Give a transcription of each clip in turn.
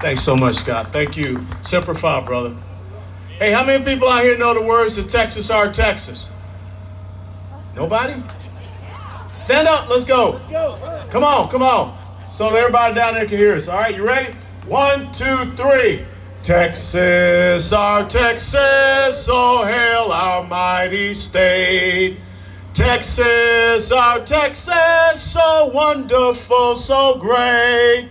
Thanks so much, Scott. Thank you. Semper Fi, brother. Hey, how many people out here know the words to Texas Our Texas? Nobody? Stand up, let's go. Come on, come on. So that everybody down there can hear us. All right, you ready? 1, 2, 3. Texas, our Texas, oh hail our mighty state. Texas, our Texas, so wonderful, so great.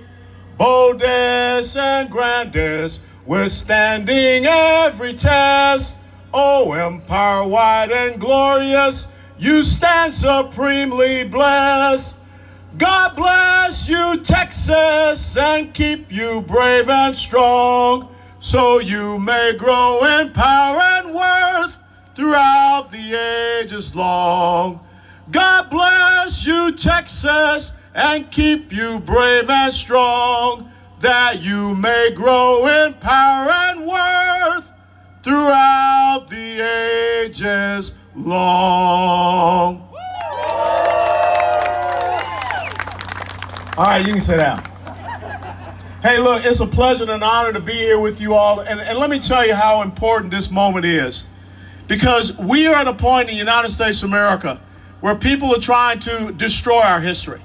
Boldest and grandest, withstanding every test. Oh, empire wide and glorious, you stand supremely blessed. God bless you, Texas, and keep you brave and strong, so you may grow in power and worth throughout the ages long. God bless you, Texas, and keep you brave and strong, that you may grow in power and worth throughout the ages long. All right, you can sit down. Hey, look, it's a pleasure and an honor to be here with you all. And let me tell you how important this moment is. Because we are at a point in the United States of America where people are trying to destroy our history.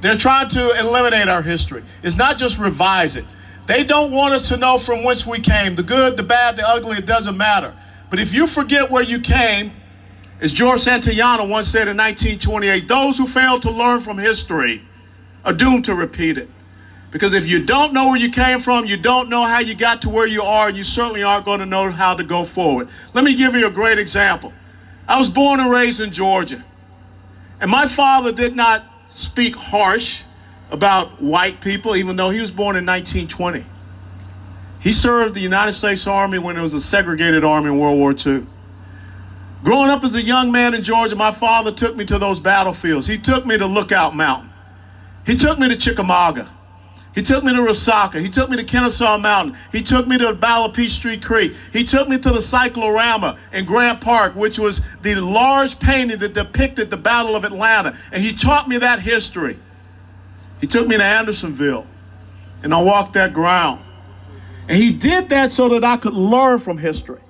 They're trying to eliminate our history. It's not just revise it. They don't want us to know from whence we came. The good, the bad, the ugly, it doesn't matter. But if you forget where you came, as George Santayana once said in 1928, those who fail to learn from history are doomed to repeat it. Because if you don't know where you came from, you don't know how you got to where you are, and you certainly aren't going to know how to go forward. Let me give you a great example. I was born and raised in Georgia, and my father did not speak harsh about white people, even though he was born in 1920. He served the United States Army when it was a segregated army in World War II. Growing up as a young man in Georgia, my father took me to those battlefields. He took me to Lookout Mountain. He took me to Chickamauga. He took me to Resaca. He took me to Kennesaw Mountain. He took me to Ballapee Creek. He took me to the Cyclorama in Grant Park, which was the large painting that depicted the Battle of Atlanta. And he taught me that history. He took me to Andersonville, and I walked that ground. And he did that so that I could learn from history.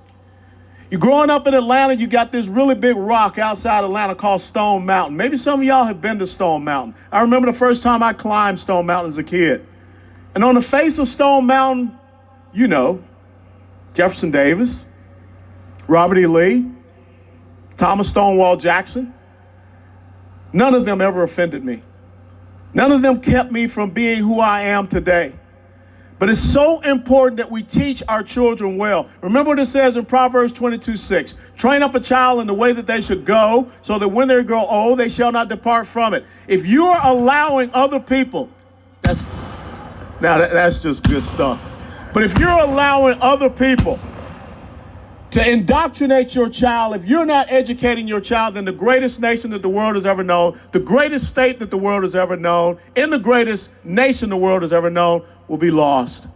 You're growing up in Atlanta, you got this really big rock outside Atlanta called Stone Mountain. Maybe some of y'all have been to Stone Mountain. I remember the first time I climbed Stone Mountain as a kid. And on the face of Stone Mountain, you know, Jefferson Davis, Robert E. Lee, Thomas Stonewall Jackson. None of them ever offended me. None of them kept me from being who I am today. But it's so important that we teach our children well. Remember what it says in Proverbs 22:6. Train up a child in the way that they should go, so that when they grow old, they shall not depart from it. If you are allowing other people, that's just good stuff. But if you're allowing other people to indoctrinate your child, if you're not educating your child, then the greatest nation that the world has ever known, the greatest state that the world has ever known, and the greatest nation the world has ever known will be lost.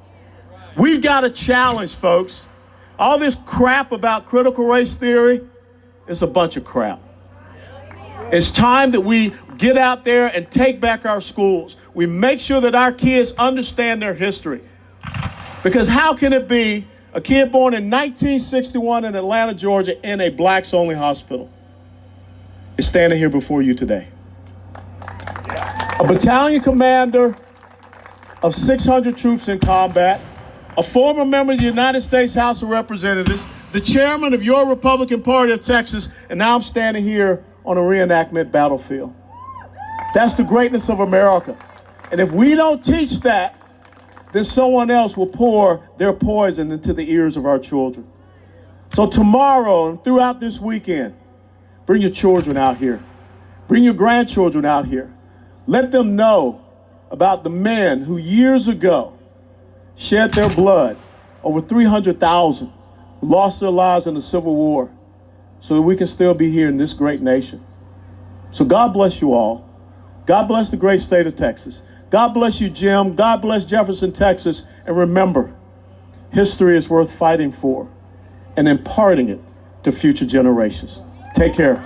We've got a challenge, folks. All this crap about critical race theory, it's a bunch of crap. It's time that we get out there and take back our schools. We make sure that our kids understand their history. Because how can it be a kid born in 1961 in Atlanta, Georgia, in a blacks-only hospital is standing here before you today? A battalion commander of 600 troops in combat, a former member of the United States House of Representatives, the chairman of your Republican Party of Texas, and now I'm standing here on a reenactment battlefield. That's the greatness of America. And if we don't teach that, then someone else will pour their poison into the ears of our children. So tomorrow and throughout this weekend, bring your children out here. Bring your grandchildren out here. Let them know about the men who years ago shed their blood, over 300,000 who lost their lives in the Civil War, so that we can still be here in this great nation. So God bless you all. God bless the great state of Texas. God bless you, Jim. God bless Jefferson, Texas. And remember, history is worth fighting for and imparting it to future generations. Take care.